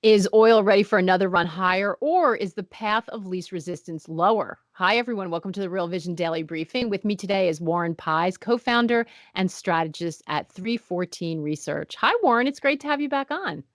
Is oil ready for another run higher, or is the path of least resistance lower? Hi, everyone. Welcome to the Real Vision Daily Briefing. With me today is Warren Pies, co-founder and strategist at 314 Research. Hi, Warren. It's great to have you back on.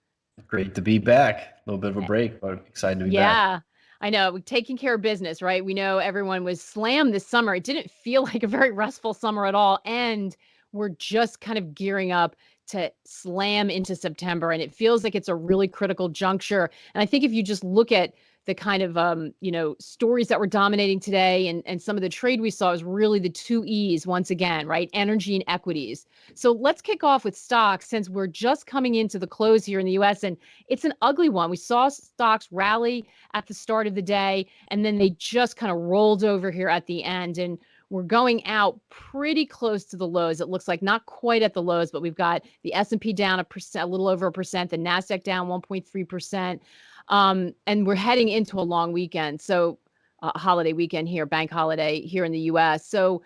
Great to be back. A little bit of a break, but excited to be back. Yeah, I know. We're taking care of business, right? We know everyone was slammed this summer. It didn't feel like a very restful summer at all. And we're just kind of gearing up to slam into September. And it feels like it's a really critical juncture. And I think if you just look at the kind of stories that were dominating today and some of the trade we saw is really the two E's once again, right? Energy and equities. So let's kick off with stocks since we're just coming into the close here in the US, and it's an ugly one. We saw stocks rally at the start of the day, and then they just kind of rolled over here at the end. And we're going out pretty close to the lows. It looks like not quite at the lows, but we've got the S&P down a little over 1%, the NASDAQ down 1.3%. And we're heading into a long weekend. So holiday weekend here, bank holiday here in the US. So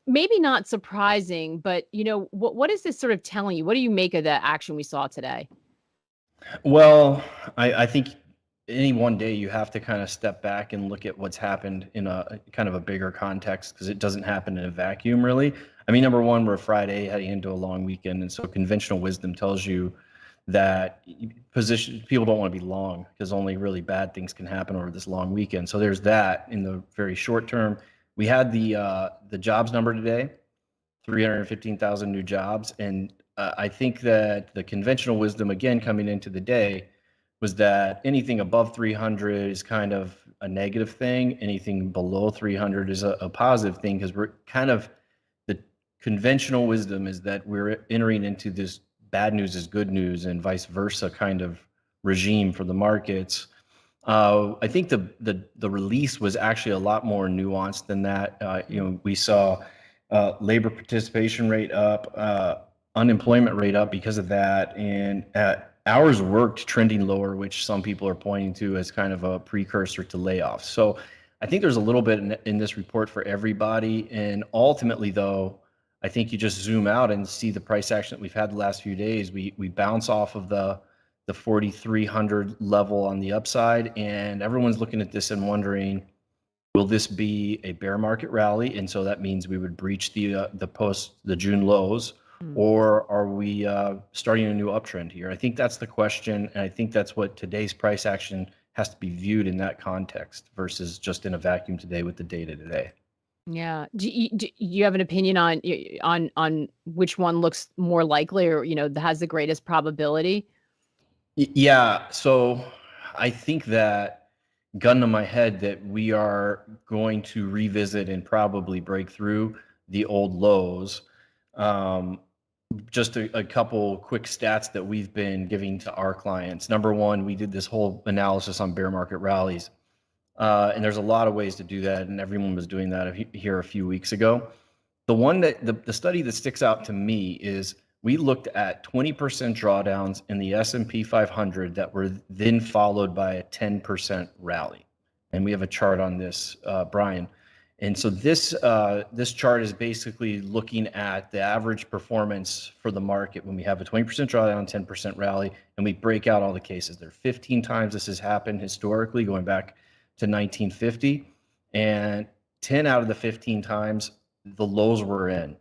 maybe not surprising, but what is this sort of telling you? What do you make of the action we saw today? Well, I think any one day you have to kind of step back and look at what's happened in a kind of a bigger context because it doesn't happen in a vacuum, really. I mean, number one, we're Friday heading into a long weekend, and so conventional wisdom tells you that people don't want to be long because only really bad things can happen over this long weekend. So there's that in the very short term. We had the jobs number today, 315,000 new jobs, and I think that the conventional wisdom, again, coming into the day, was that anything above 300 is kind of a negative thing. Anything below 300 is a positive thing because we're kind of, the conventional wisdom is that we're entering into this bad news is good news and vice versa kind of regime for the markets. I think the release was actually a lot more nuanced than that. We saw labor participation rate up, unemployment rate up because of that, and hours worked trending lower, which some people are pointing to as kind of a precursor to layoffs. So I think there's a little bit in this report for everybody. And ultimately, though, I think you just zoom out and see the price action that we've had the last few days. We bounce off of the 4,300 level on the upside, and everyone's looking at this and wondering, will this be a bear market rally? And so that means we would breach the June lows, or are we starting a new uptrend here? I think that's the question, and I think that's what today's price action has to be viewed in that context versus just in a vacuum today with the data today. Yeah. Do you have an opinion on which one looks more likely or has the greatest probability? Yeah. So I think that, gun to my head, that we are going to revisit and probably break through the old lows. Just a couple quick stats that we've been giving to our clients. Number one, we did this whole analysis on bear market rallies. And there's a lot of ways to do that, and everyone was doing that here a few weeks ago. The one that the study that sticks out to me is we looked at 20% drawdowns in the S&P 500 that were then followed by a 10% rally. And we have a chart on this, Brian. And so this chart is basically looking at the average performance for the market when we have a 20% drawdown, 10% rally, and we break out all the cases. There are 15 times this has happened historically, going back to 1950, and 10 out of the 15 times the lows were in.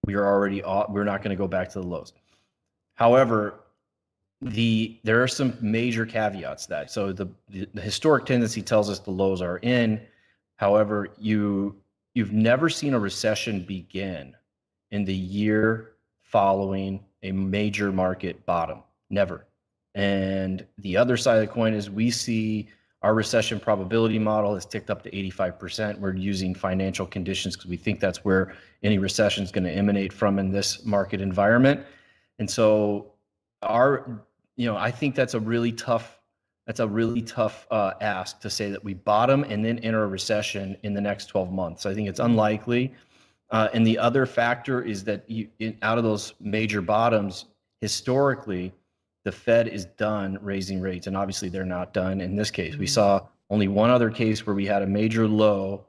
We're not going to go back to the lows. However, there are some major caveats to that. So the historic tendency tells us the lows are in. However, you've never seen a recession begin in the year following a major market bottom. Never. And the other side of the coin is we see our recession probability model has ticked up to 85%. We're using financial conditions because we think that's where any recession is going to emanate from in this market environment. And so I think that's a really tough ask to say that we bottom and then enter a recession in the next 12 months. I think it's unlikely. And the other factor is that out of those major bottoms, historically, the Fed is done raising rates, and obviously they're not done in this case. We saw only one other case where we had a major low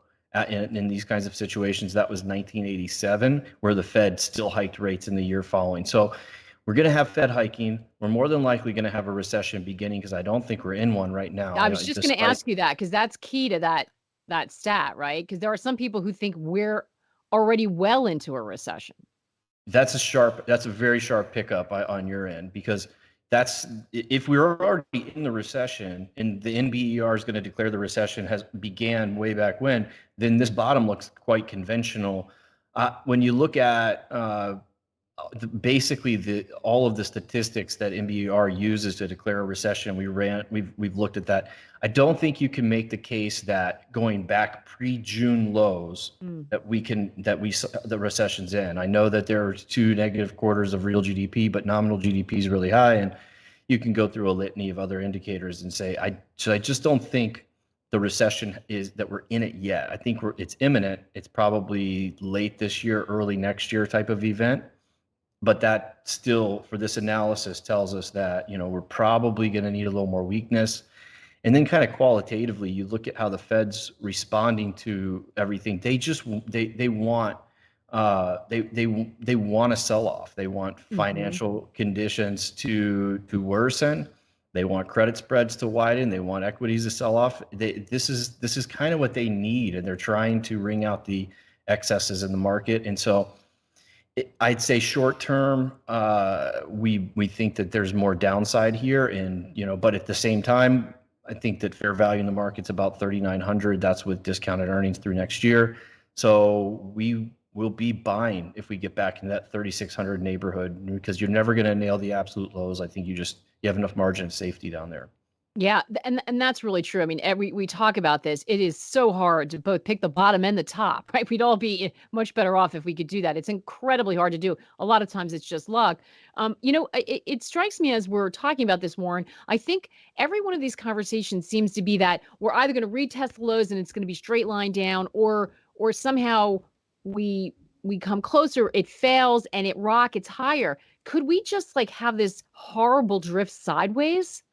in these kinds of situations. That was 1987, where the Fed still hiked rates in the year following. So We're going to have Fed hiking. We're more than likely going to have a recession beginning, because I don't think we're in one right now. I was just going to Despite ask you that because that's key to that stat, right? Because there are some people who think we're already well into a recession. that's a very sharp pickup on your end, because that's if we were already in the recession and the NBER is going to declare the recession has began way back when, then this bottom looks quite conventional. When you look at basically all of the statistics that NBER uses to declare a recession, we've looked at that. I don't think you can make the case that going back pre-June lows that the recession's in. I know that there are 2 negative quarters of real GDP, but nominal GDP is really high, and you can go through a litany of other indicators and say I just don't think the recession is that we're in it yet. I think it's imminent. It's probably late this year, early next year type of event. But that still, for this analysis, tells us that, we're probably going to need a little more weakness. And then kind of qualitatively, you look at how the Fed's responding to everything. They want they want a sell-off. They want financial conditions to worsen. They want credit spreads to widen. They want equities to sell off. This is kind of what they need, and they're trying to wring out the excesses in the market. And so I'd say short term, we think that there's more downside here, and but at the same time, I think that fair value in the market's about 3,900. That's with discounted earnings through next year. So we will be buying if we get back in that 3,600 neighborhood, because you're never going to nail the absolute lows. I think you have enough margin of safety down there. Yeah, and that's really true. I mean, we talk about this. It is so hard to both pick the bottom and the top, right? We'd all be much better off if we could do that. It's incredibly hard to do. A lot of times it's just luck. It strikes me as we're talking about this, Warren. I think every one of these conversations seems to be that we're either going to retest the lows and it's going to be straight line down, or somehow we come closer, it fails, and it rockets higher. Could we just have this horrible drift sideways?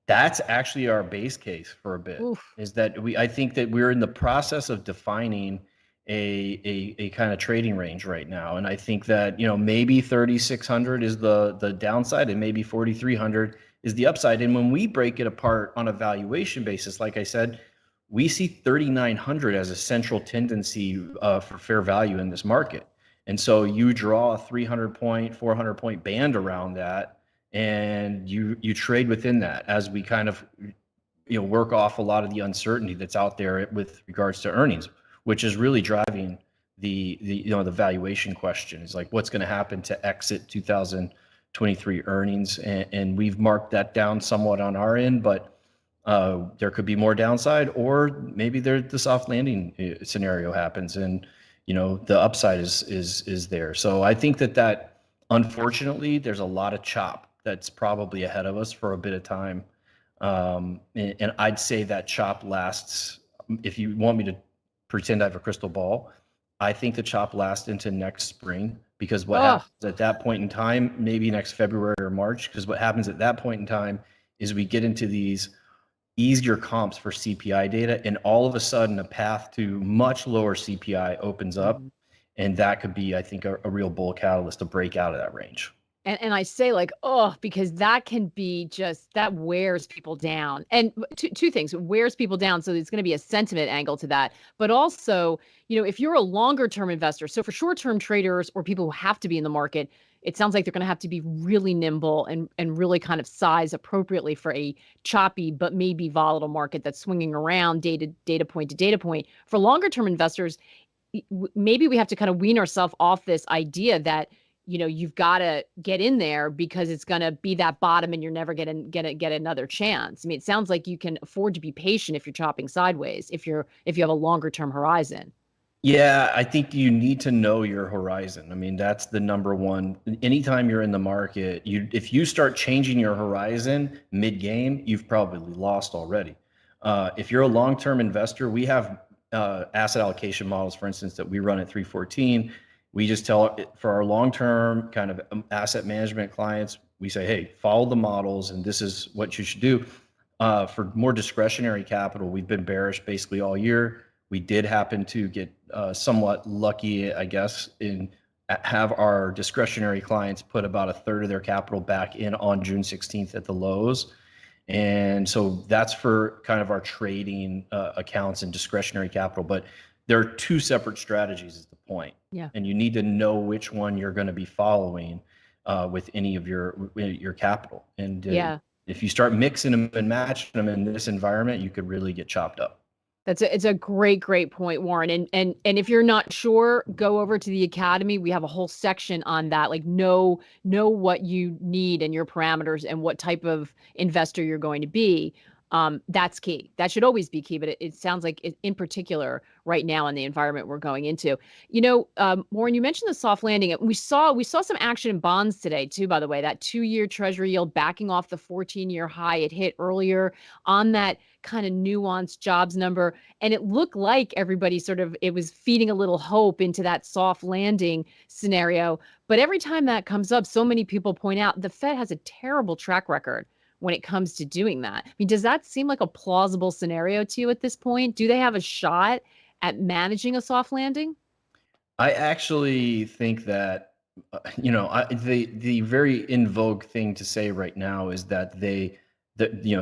That's actually our base case for a bit. Oof. Is that I think that we're in the process of defining a kind of trading range right now. And I think that, maybe 3,600 is the downside, and maybe 4,300 is the upside. And when we break it apart on a valuation basis, like I said, we see 3,900 as a central tendency for fair value in this market. And so you draw a 300 point, 400 point band around that, and you trade within that as we kind of work off a lot of the uncertainty that's out there with regards to earnings, which is really driving the valuation question. Is like, what's going to happen to exit 2023 earnings, and we've marked that down somewhat on our end, but there could be more downside, or maybe the soft landing scenario happens, and the upside is there. So I think that unfortunately there's a lot of chop that's probably ahead of us for a bit of time. And I'd say that chop lasts, if you want me to pretend I have a crystal ball, I think the chop lasts into next spring, because what happens at that point in time, maybe next February or March, because what happens at that point in time is we get into these easier comps for CPI data, and all of a sudden a path to much lower CPI opens up. And that could be, I think, a real bull catalyst to break out of that range. And I say because that can be that wears people down. And two things, it wears people down. So there's going to be a sentiment angle to that. But also, if you're a longer term investor, so for short term traders or people who have to be in the market, it sounds like they're going to have to be really nimble and really kind of size appropriately for a choppy but maybe volatile market that's swinging around data point to data point. For longer term investors, maybe we have to kind of wean ourselves off this idea that you've got to get in there because it's going to be that bottom and you're never going to get another chance. I mean, it sounds like you can afford to be patient if you're chopping sideways, if you have a longer term horizon. Yeah, I think you need to know your horizon. I mean, that's the number one. Anytime you're in the market, if you start changing your horizon mid-game, you've probably lost already. If you're a long-term investor, we have asset allocation models, for instance, that we run at 314. We just tell for our long-term kind of asset management clients, we say, hey, follow the models, and this is what you should do. For more discretionary capital, we've been bearish basically all year. We did happen to get somewhat lucky, I guess, in have our discretionary clients put about a third of their capital back in on June 16th at the lows. And so that's for kind of our trading accounts and discretionary capital. But there are two separate strategies is the point. Yeah. And you need to know which one you're going to be following with any of your capital. And Yeah. if you start mixing them and matching them in this environment, you could really get chopped up. It's a great point, Warren. And if you're not sure, go over to the Academy. We have a whole section on that. Like know what you need and your parameters and what type of investor you're going to be. That's key. That should always be key. But it sounds like in particular right now in the environment we're going into. Warren, you mentioned the soft landing. We saw some action in bonds today too. By the way, that 2-year Treasury yield backing off the 14-year high it hit earlier on that kind of nuanced jobs number. And it looked like everybody it was feeding a little hope into that soft landing scenario. But every time that comes up, so many people point out the Fed has a terrible track record when it comes to doing that. I mean, does that seem like a plausible scenario to you at this point? Do they have a shot at managing a soft landing? I actually think that, the very in vogue thing to say right now is that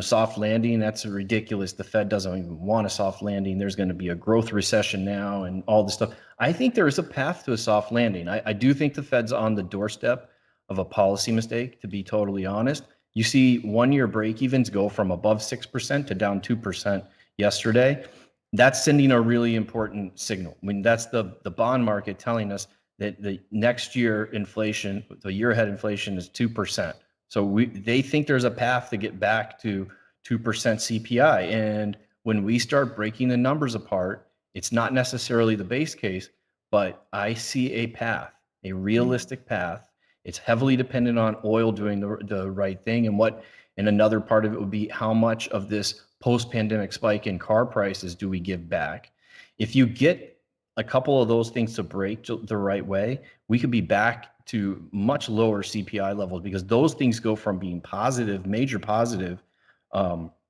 soft landing, that's ridiculous. The Fed doesn't even want a soft landing. There's going to be a growth recession now and all this stuff. I think there is a path to a soft landing. I do think the Fed's on the doorstep of a policy mistake, to be totally honest. You see 1-year break evens go from above 6% to down 2% yesterday. That's sending a really important signal. I mean, that's the bond market telling us that the next year inflation, the year ahead inflation is 2%. So they think there's a path to get back to 2% CPI. And when we start breaking the numbers apart, it's not necessarily the base case, but I see a path, a realistic path. It's heavily dependent on oil doing the right thing. And another part of it would be how much of this post-pandemic spike in car prices do we give back? If you get a couple of those things to break the right way, we could be back to much lower CPI levels, because those things go from being positive, major positive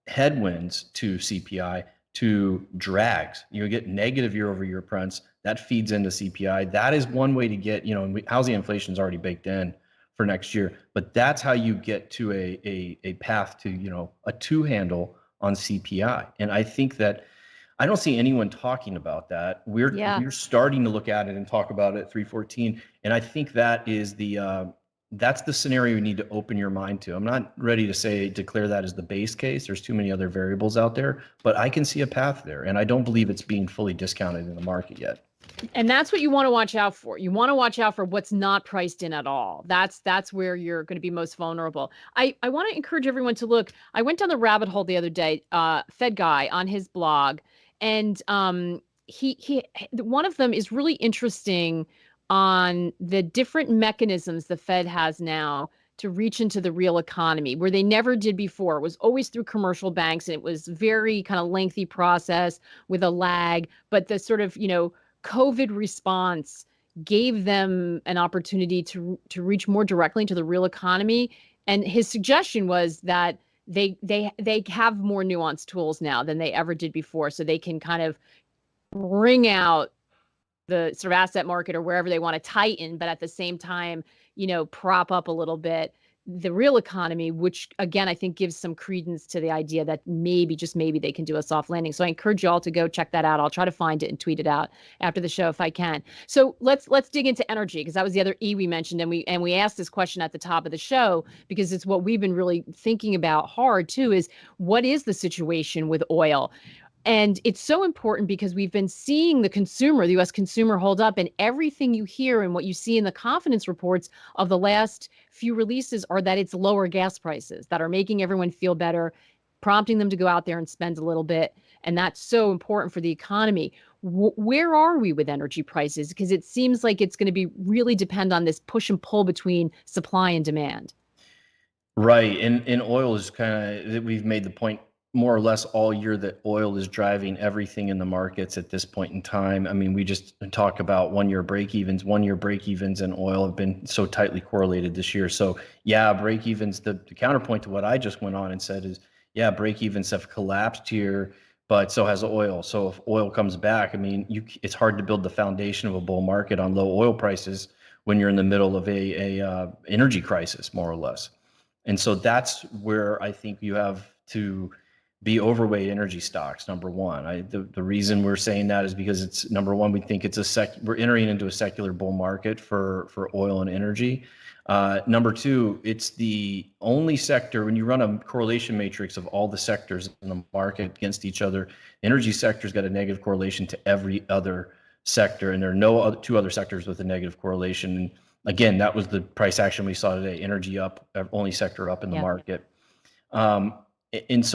headwinds to CPI to drags. You get negative year-over-year prints, that feeds into CPI. That is one way to get, housing inflation is already baked in for next year, but that's how you get to a path to, a 2 handle on CPI. And I think that I don't see anyone talking about that. We're starting to look at it and talk about it at 314. And I think that is that's the scenario you need to open your mind to. I'm not ready to declare that as the base case. There's too many other variables out there, but I can see a path there. And I don't believe it's being fully discounted in the market yet. And that's what you want to watch out for. You want to watch out for what's not priced in at all. That's where you're going to be most vulnerable. I want to encourage everyone to look. I went down the rabbit hole the other day, Fed Guy on his blog, and he one of them is really interesting on the different mechanisms the Fed has now to reach into the real economy where they never did before. It was always through commercial banks, and it was very kind of lengthy process with a lag. But the sort of, COVID response gave them an opportunity to reach more directly into the real economy. And his suggestion was that they have more nuanced tools now than they ever did before, so they can kind of bring out the sort of asset market or wherever they want to tighten, but at the same time, prop up a little bit the real economy, which again, I think gives some credence to the idea that maybe, just maybe, they can do a soft landing. So I encourage you all to go check that out. I'll try to find it and tweet it out after the show if I can. So let's dig into energy, because that was the other E we mentioned. And we asked this question at the top of the show because it's what we've been really thinking about hard too, is what is the situation with oil? And it's so important because we've been seeing the U.S. consumer hold up, and everything you hear and what you see in the confidence reports of the last few releases are that it's lower gas prices that are making everyone feel better, prompting them to go out there and spend a little bit. And that's so important for the economy. Where are we with energy prices? Because it seems like it's going to be really depend on this push and pull between supply and demand. Right. And oil is kind of, we've made the point more or less all year that oil is driving everything in the markets at this point in time. I mean, we just talk about 1-year break evens. 1-year break evens and oil have been so tightly correlated this year. So yeah, break evens, the counterpoint to what I just went on and said is, yeah, break evens have collapsed here, but so has oil. So if oil comes back, I mean, it's hard to build the foundation of a bull market on low oil prices when you're in the middle of a energy crisis, more or less. And so that's where I think you have to be overweight energy stocks. Number one, the reason we're saying that is because it's number one, we think we're entering into a secular bull market for oil and energy. Number two, it's the only sector, when you run a correlation matrix of all the sectors in the market against each other, energy sector's got a negative correlation to every other sector, and there are no two other sectors with a negative correlation. And again, that was the price action we saw today. Energy up, only sector up in the market. And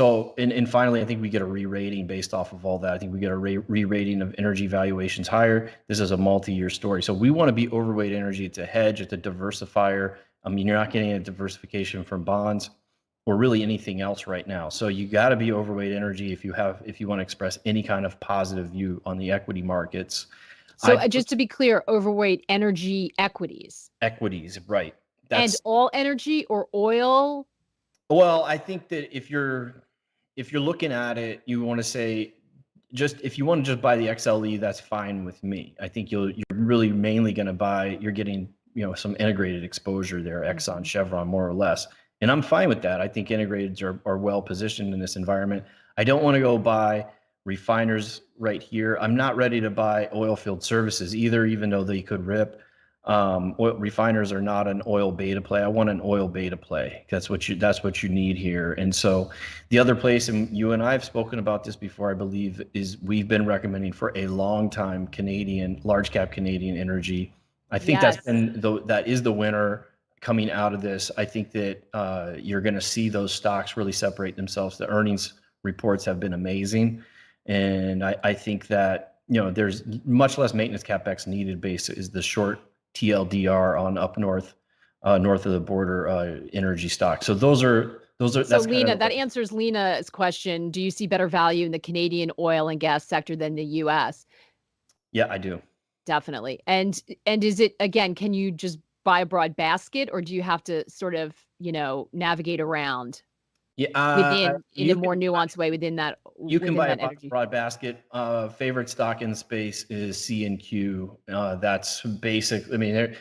finally, I think we get a re-rating based off of all that. I think we get a re-rating of energy valuations higher. This is a multi-year story. So we want to be overweight energy. It's a hedge. It's a diversifier. I mean, you're not getting a diversification from bonds or really anything else right now. So you got to be overweight energy if you want to express any kind of positive view on the equity markets. So just to be clear, overweight energy equities. Equities, right. And all energy or oil? Well, I think that if you're looking at it, you want to say, if you want to just buy the XLE, that's fine with me. I think you're really mainly going to buy, you're getting, some integrated exposure there, Exxon, Chevron, more or less. And I'm fine with that. I think integrateds are well positioned in this environment. I don't want to go buy refiners right here. I'm not ready to buy oil field services either, even though they could rip. Refiners are not an oil beta play. I want an oil beta play. That's what you need here. And so the other place, and you and I have spoken about this before, I believe, is we've been recommending for a long time large cap Canadian energy. I think that is the winner coming out of this. I think that you're going to see those stocks really separate themselves. The earnings reports have been amazing. And I think that, there's much less maintenance capex needed is the short TLDR on up north of the border energy stock. So those are. So Lena, that answers Lena's question. Do you see better value in the Canadian oil and gas sector than the U.S.? Yeah, I do. Definitely. And is it, again, can you just buy a broad basket, or do you have to sort of, navigate around? Yeah, in a more nuanced way within that. You can buy a broad basket. Favorite stock in the space is C&Q. That's basic. I mean,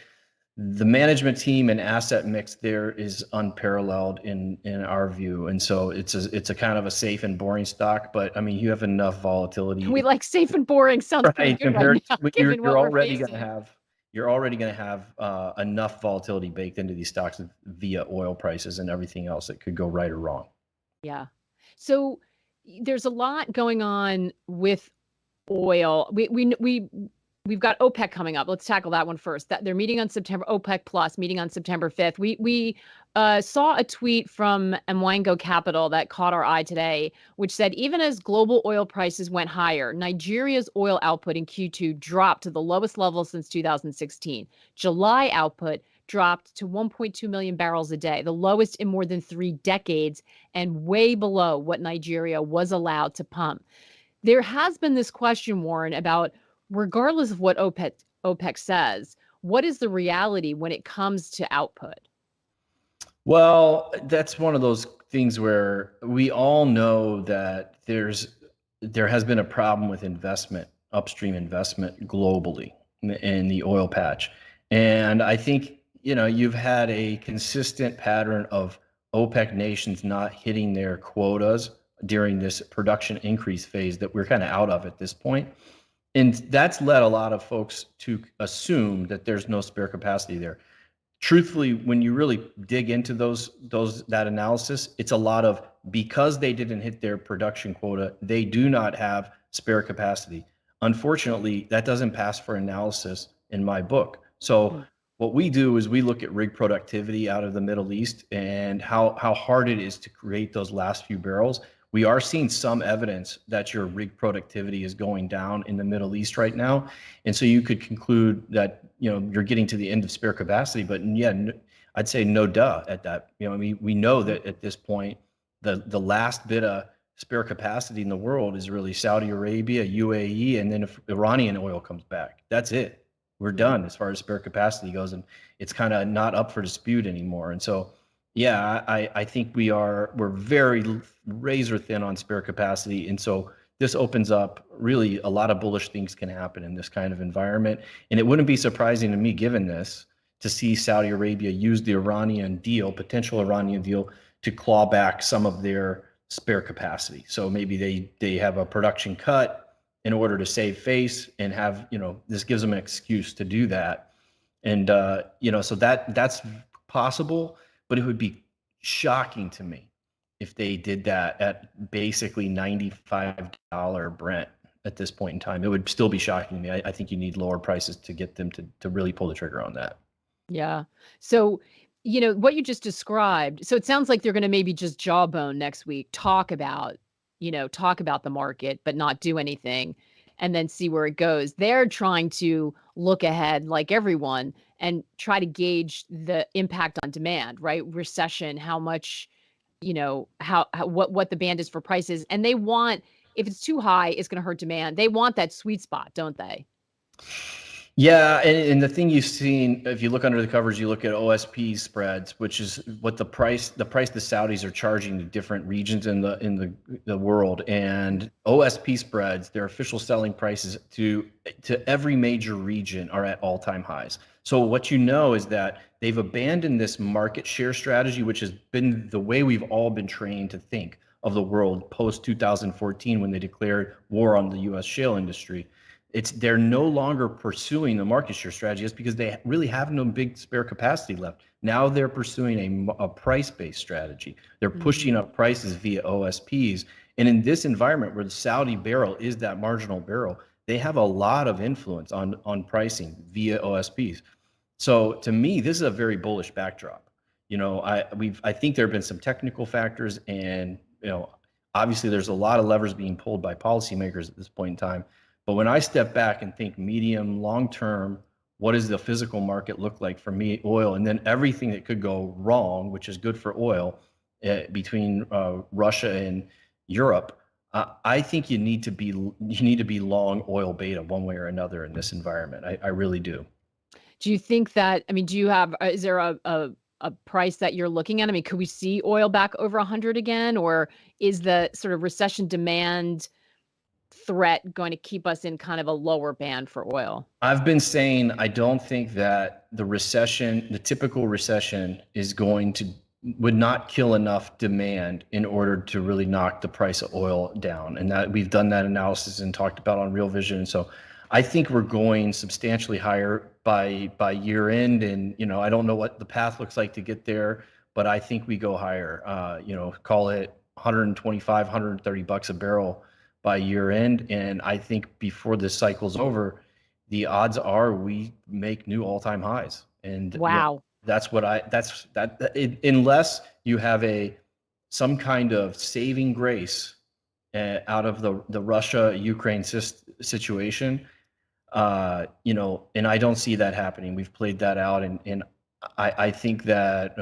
the management team and asset mix there is unparalleled in our view, and so it's a kind of a safe and boring stock. But I mean, you have enough volatility. We like safe and boring. Sounds pretty good right now, given what we're facing. You're already going to have enough volatility baked into these stocks via oil prices and everything else that could go right or wrong. Yeah. So there's a lot going on with oil. We've got OPEC coming up. Let's tackle that one first. They're meeting on OPEC Plus meeting on September 5th. We saw a tweet from Mwango Capital that caught our eye today, which said, even as global oil prices went higher, Nigeria's oil output in Q2 dropped to the lowest level since 2016. July output dropped to 1.2 million barrels a day, the lowest in more than 3 decades, and way below what Nigeria was allowed to pump. There has been this question, Warren, about, regardless of what OPEC says, what is the reality when it comes to output? Well, that's one of those things where we all know that there has been a problem with upstream investment globally in the oil patch. And I think, you've had a consistent pattern of OPEC nations not hitting their quotas during this production increase phase that we're kind of out of at this point. And that's led a lot of folks to assume that there's no spare capacity there. Truthfully, when you really dig into that analysis, it's a lot of, because they didn't hit their production quota, they do not have spare capacity. Unfortunately, that doesn't pass for analysis in my book. So what we do is we look at rig productivity out of the Middle East and how hard it is to create those last few barrels. We are seeing some evidence that your rig productivity is going down in the Middle East right now. And so you could conclude that, you're getting to the end of spare capacity, but yeah, I'd say no duh at that. We know that at this point, the last bit of spare capacity in the world is really Saudi Arabia, UAE, and then if Iranian oil comes back, that's it. We're done as far as spare capacity goes, and it's kind of not up for dispute anymore. And so, yeah, I think we're very razor thin on spare capacity. And so this opens up really a lot of bullish things can happen in this kind of environment. And it wouldn't be surprising to me, given this, to see Saudi Arabia use the Iranian deal, potential Iranian deal, to claw back some of their spare capacity. So maybe they have a production cut in order to save face and have, this gives them an excuse to do that. And so that's possible, but it would be shocking to me if they did that at basically $95 Brent at this point in time. It would still be shocking to me. I think you need lower prices to get them to really pull the trigger on that. Yeah. So, what you just described, so it sounds like they're going to maybe just jawbone next week, talk about the market, but not do anything, and then see where it goes. They're trying to look ahead like everyone and try to gauge the impact on demand, right? Recession, how much, how what the band is for prices. And they want, if it's too high, it's going to hurt demand. They want that sweet spot, don't they? Yeah, and the thing you've seen, if you look under the covers, you look at OSP spreads, which is what the price the Saudis are charging to different regions in the world. And OSP spreads, their official selling prices to every major region, are at all-time highs. So what is that they've abandoned this market share strategy, which has been the way we've all been trained to think of the world post 2014 when they declared war on the U.S. shale industry. They're no longer pursuing the market share strategy. It's because they really have no big spare capacity left. Now they're pursuing a price-based strategy. They're pushing up prices via OSPs. And in this environment where the Saudi barrel is that marginal barrel, they have a lot of influence on pricing via OSPs. So to me, this is a very bullish backdrop. I think there have been some technical factors, and obviously there's a lot of levers being pulled by policymakers at this point in time. But when I step back and think medium, long term, what does the physical market look like for me, oil, and then everything that could go wrong, which is good for oil, between Russia and Europe, I think you need to be long oil beta one way or another in this environment. I really do. Do you think that, do you have, is there a price that you're looking at? Could we see oil back over 100 again, or is the sort of recession demand threat going to keep us in kind of a lower band for oil? I've been saying I don't think that the typical recession would not kill enough demand in order to really knock the price of oil down. And that we've done that analysis and talked about on Real Vision. So I think we're going substantially higher by year end. And, I don't know what the path looks like to get there, but I think we go higher, call it 125, 130 bucks a barrel by year end. And I think before this cycle's over, the odds are we make new all-time highs. And wow, unless you have some kind of saving grace out of the Russia-Ukraine situation, and I don't see that happening. We've played that out, and I think that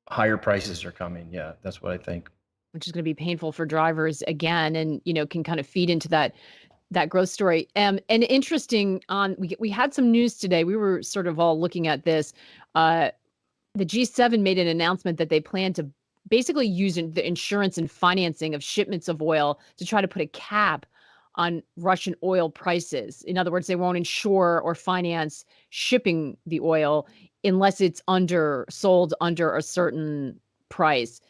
higher prices are coming. Yeah, that's what I think. Which is going to be painful for drivers again, and can kind of feed into that growth story. And interesting, we had some news today. We were sort of all looking at this. The G7 made an announcement that they plan to basically use the insurance and financing of shipments of oil to try to put a cap on Russian oil prices. In other words, they won't insure or finance shipping the oil unless it's sold under a certain price.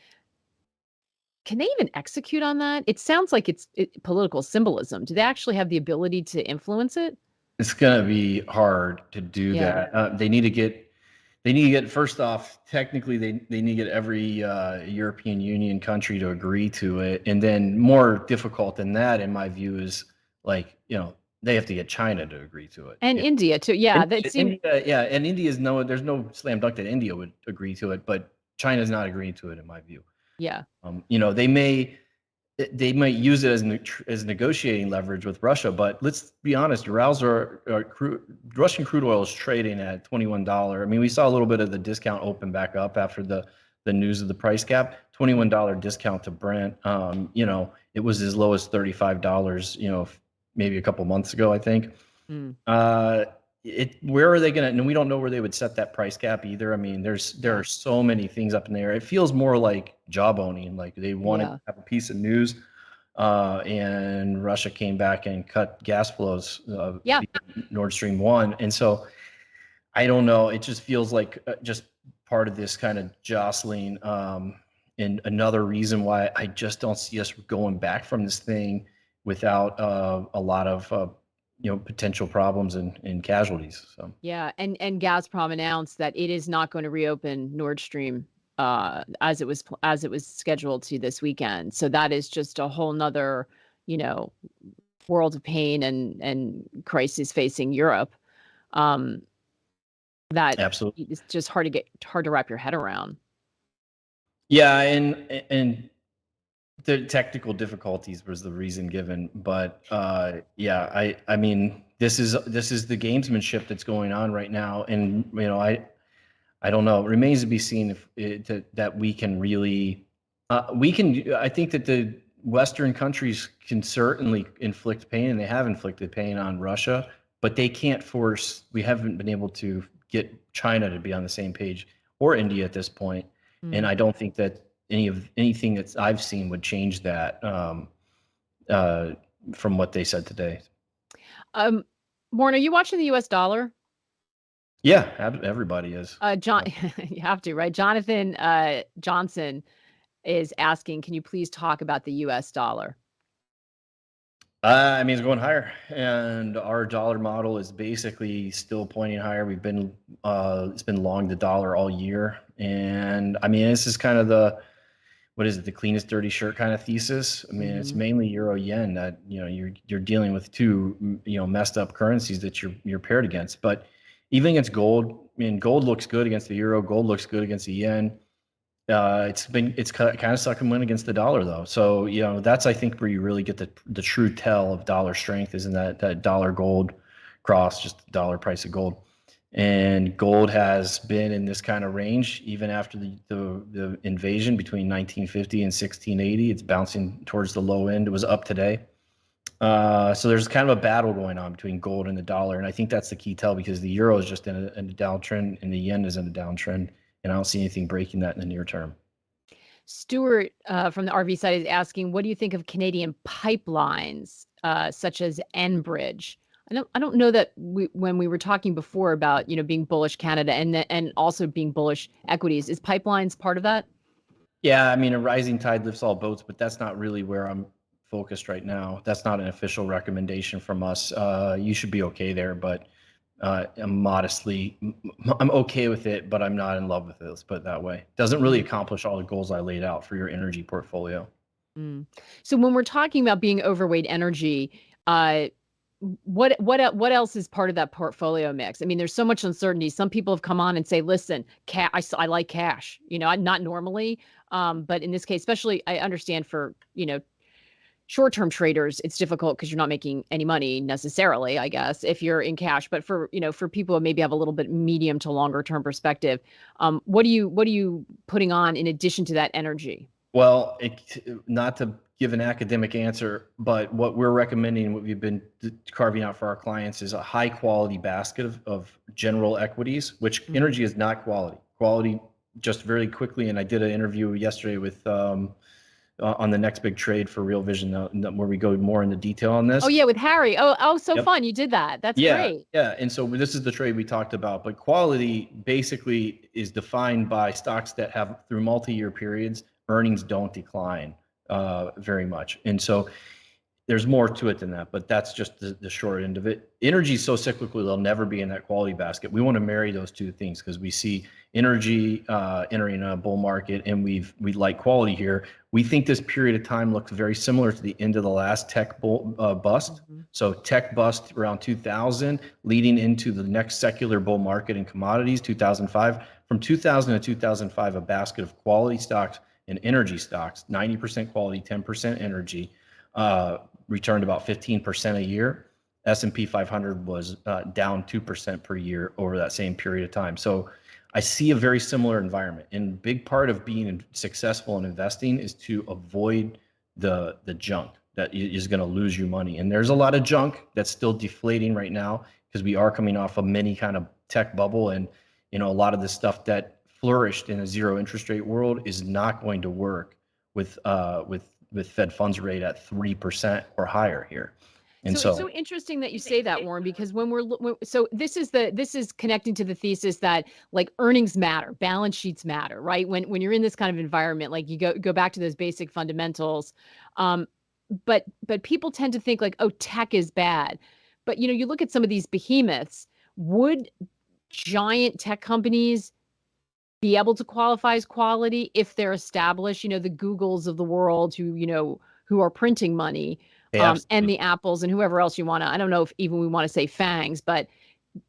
Can they even execute on that? It sounds like it's political symbolism. Do they actually have the ability to influence it? It's going to be hard to do that. They need to get, first off, technically they need to get every European Union country to agree to it. And then more difficult than that, in my view, is they have to get China to agree to it. And India too. Yeah. And India's there's no slam dunk that India would agree to it, but China's not agreeing to it, in my view. Yeah. They might use it as negotiating leverage with Russia, but let's be honest, Russian crude oil is trading at $21. We saw a little bit of the discount open back up after the news of the price cap. $21 discount to Brent. It was as low as $35, maybe a couple months ago, I think. Where are they going to, and we don't know where they would set that price cap either. There are so many things up in there. It feels more like jawboning, like they wanted to have a piece of news, and Russia came back and cut gas flows, Nord Stream 1. And so I don't know. It just feels like just part of this kind of jostling. And another reason why I just don't see us going back from this thing without a lot of potential problems and casualties. So Yeah, and Gazprom announced that it is not going to reopen Nord Stream as it was scheduled to this weekend. So that is just a whole nother, you know, world of pain and crisis facing Europe. Um, that absolutely. it's just hard to wrap your head around. Yeah, and the technical difficulties was the reason given, but yeah, I mean this is the gamesmanship that's going on right now, and I don't know. It remains to be seen if that we can really we can. I think that the Western countries can certainly inflict pain, and they have inflicted pain on Russia, but they can't force. We haven't been able to get China to be on the same page or India at this point, and Mm. I don't think that anything that I've seen would change that uh, from what they said today. Um, Warren, are you watching the U.S. dollar? Yeah, everybody is. John, you have to, right? Jonathan Johnson is asking, can you please talk about the US dollar? I mean, it's going higher, and our dollar model is basically still pointing higher. It's been long the dollar all year, and I mean, this is kind of what is it, the cleanest dirty shirt kind of thesis. I mean, it's Mhm. mainly euro yen that you're dealing with two messed up currencies that you're paired against. But even against gold, I mean, gold looks good against the euro. Gold looks good against the yen. It's kind of suck and win against the dollar though. So that's I think where you really get the true tell of dollar strength is in that dollar gold cross, just the dollar price of gold. And gold has been in this kind of range even after the invasion between 1950 and 1680. It's bouncing towards the low end. It was up today. So there's kind of a battle going on between gold and the dollar, and I think that's the key tell because the euro is just in a downtrend and the yen is in a downtrend, and I don't see anything breaking that in the near term. Stuart from the RV side is asking, what do you think of Canadian pipelines such as Enbridge? I don't know that when we were talking before about being bullish Canada and also being bullish equities, is pipelines part of that? Yeah, I mean, a rising tide lifts all boats, but that's not really where I'm focused right now. That's not an official recommendation from us. You should be okay there, but I'm okay with it, but I'm not in love with it. Let's put it that way. Doesn't really Mm. accomplish all the goals I laid out for your energy portfolio. Mm. So when we're talking about being overweight energy, uh, what else is part of that portfolio mix? I mean, there's so much uncertainty. Some people have come on and say, "Listen, I like cash." Not normally, but in this case, especially, I understand for short-term traders, it's difficult because you're not making any money necessarily, I guess, if you're in cash. But for people who maybe have a little bit medium to longer term perspective, what are you putting on in addition to that energy? Well, not to give an academic answer, but what we're recommending, what we've been carving out for our clients is a high quality basket of general equities, which Mhm. energy is not quality. Quality, just very quickly, and I did an interview yesterday with on the next big trade for Real Vision, where we go more into detail on Oh this. yeah, with Harry. Oh, so Yep. fun. You did that. That's Yeah, great. yeah. And so this is the trade we talked about, but quality basically is defined by stocks that have through multi-year periods, earnings don't decline very much. And so there's more to it than that, but that's just the short end of it. Energy is so cyclical; they'll never be in that quality basket. We want to marry those two things because we see energy entering a bull market, and we like quality here. We think this period of time looks very similar to the end of the last tech bull bust. Mhm. So tech bust around 2000, leading into the next secular bull market in commodities, 2005. From 2000 to 2005, a basket of quality stocks and energy stocks, 90% quality, 10% energy. Returned about 15% a year. S&P 500 was down 2% per year over that same period of time. So I see a very similar environment. And big part of being successful in investing is to avoid the junk that is going to lose you money. And there's a lot of junk that's still deflating right now because we are coming off a mini kind of tech bubble, and a lot of the stuff that flourished in a zero interest rate world is not going to work with Fed funds rate at 3% or higher here. And So it's so so interesting that you say that, Warren, because so this is connecting to the thesis that like earnings matter, balance sheets matter, right? When you're in this kind of environment, like you go back to those basic fundamentals. Um, but people tend to think like, oh, tech is bad. But you look at some of these behemoths. Would giant tech companies be able to qualify as quality if they're established, the Googles of the world who are printing money, they and absolutely. the Apples and whoever else you want to, I don't know if even we want to say FANGs, but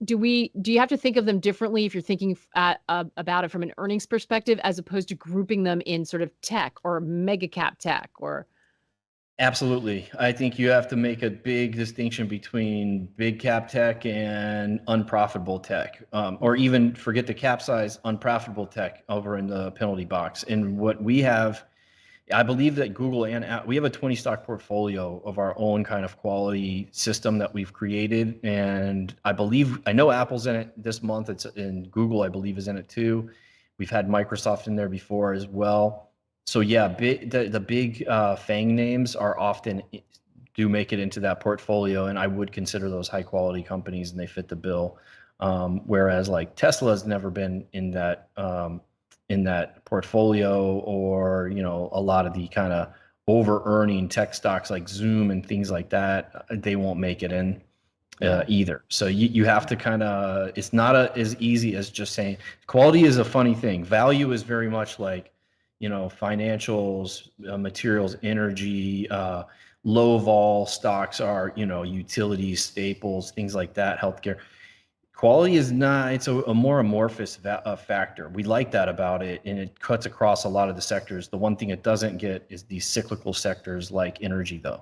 do you have to think of them differently if you're thinking about it from an earnings perspective as opposed to grouping them in sort of tech or mega cap tech or? Absolutely. I think you have to make a big distinction between big cap tech and unprofitable tech, or even forget the cap size, unprofitable tech over in the penalty box. And what we have, I believe that Google and we have a 20 stock portfolio of our own kind of quality system that we've created. And I know Apple's in it this month. It's in Google, I believe, is in it too. We've had Microsoft in there before as well. So yeah, the big FANG names are often do make it into that portfolio, and I would consider those high quality companies, and they fit the bill. Whereas like Tesla has never been in that portfolio, or a lot of the kind of over earning tech stocks like Zoom and things like that, they won't make it in either. So you have to kind of, it's not as easy as just saying quality is a funny thing. Value is very much like, financials, materials, energy, low vol stocks are, utilities, staples, things like that, healthcare. Quality is not, it's a more amorphous factor. We like that about it, and it cuts across a lot of the sectors. The one thing it doesn't get is these cyclical sectors like energy, though.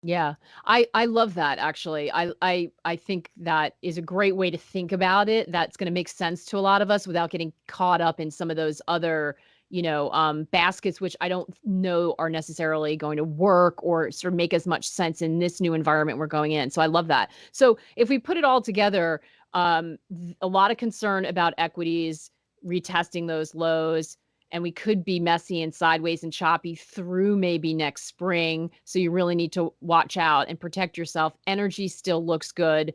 Yeah, I love that actually. I think that is a great way to think about it. That's going to make sense to a lot of us without getting caught up in some of those other, baskets, which I don't know are necessarily going to work or sort of make as much sense in this new environment we're going in. So I love that. So if we put it all together, a lot of concern about equities retesting those lows, and we could be messy and sideways and choppy through maybe next spring. So you really need to watch out and protect yourself. Energy still looks good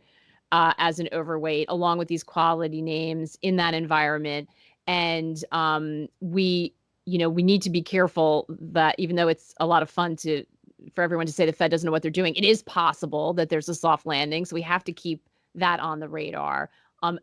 as an overweight, along with these quality names in that environment. And we need to be careful that even though it's a lot of fun for everyone to say the Fed doesn't know what they're doing, it is possible that there's a soft landing. So we have to keep that on the radar.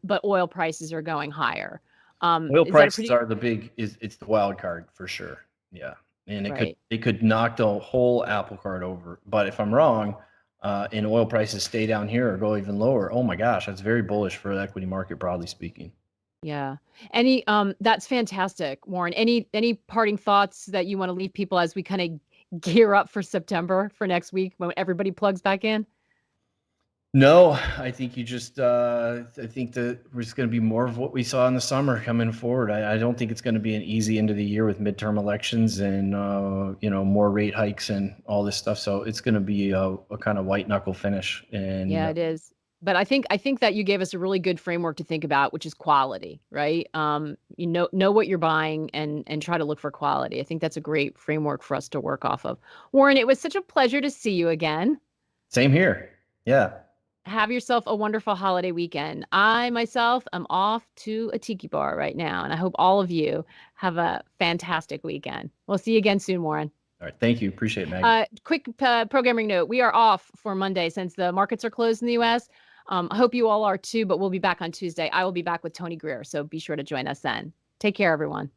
But oil prices are going higher. Oil Is that a prices pretty are it's the wild card for sure. Yeah. And right? it could knock the whole apple cart over. But if I'm wrong, and oil prices stay down here or go even lower, oh my gosh, that's very bullish for the equity market, broadly speaking. Yeah. That's fantastic, Warren. Any parting thoughts that you want to leave people as we kind of gear up for September for next week when everybody plugs back in? No, I think I think that there's going to be more of what we saw in the summer coming forward. I don't think it's going to be an easy end of the year with midterm elections and, more rate hikes and all this stuff. So it's going to be a kind of white knuckle finish. Yeah, And it is. But I think that you gave us a really good framework to think about, which is quality, right? Know what you're buying and try to look for quality. I think that's a great framework for us to work off of. Warren, it was such a pleasure to see you again. same here. Yeah. Have yourself a wonderful holiday weekend. I myself am off to a tiki bar right now, and I hope all of you have a fantastic weekend. We'll see you again soon, Warren. All right. Thank you. Appreciate it, Maggie. Quick programming note. We are off for Monday since the markets are closed in the U.S. I hope you all are too, but we'll be back on Tuesday. I will be back with Tony Greer, so be sure to join us then. Take care, everyone.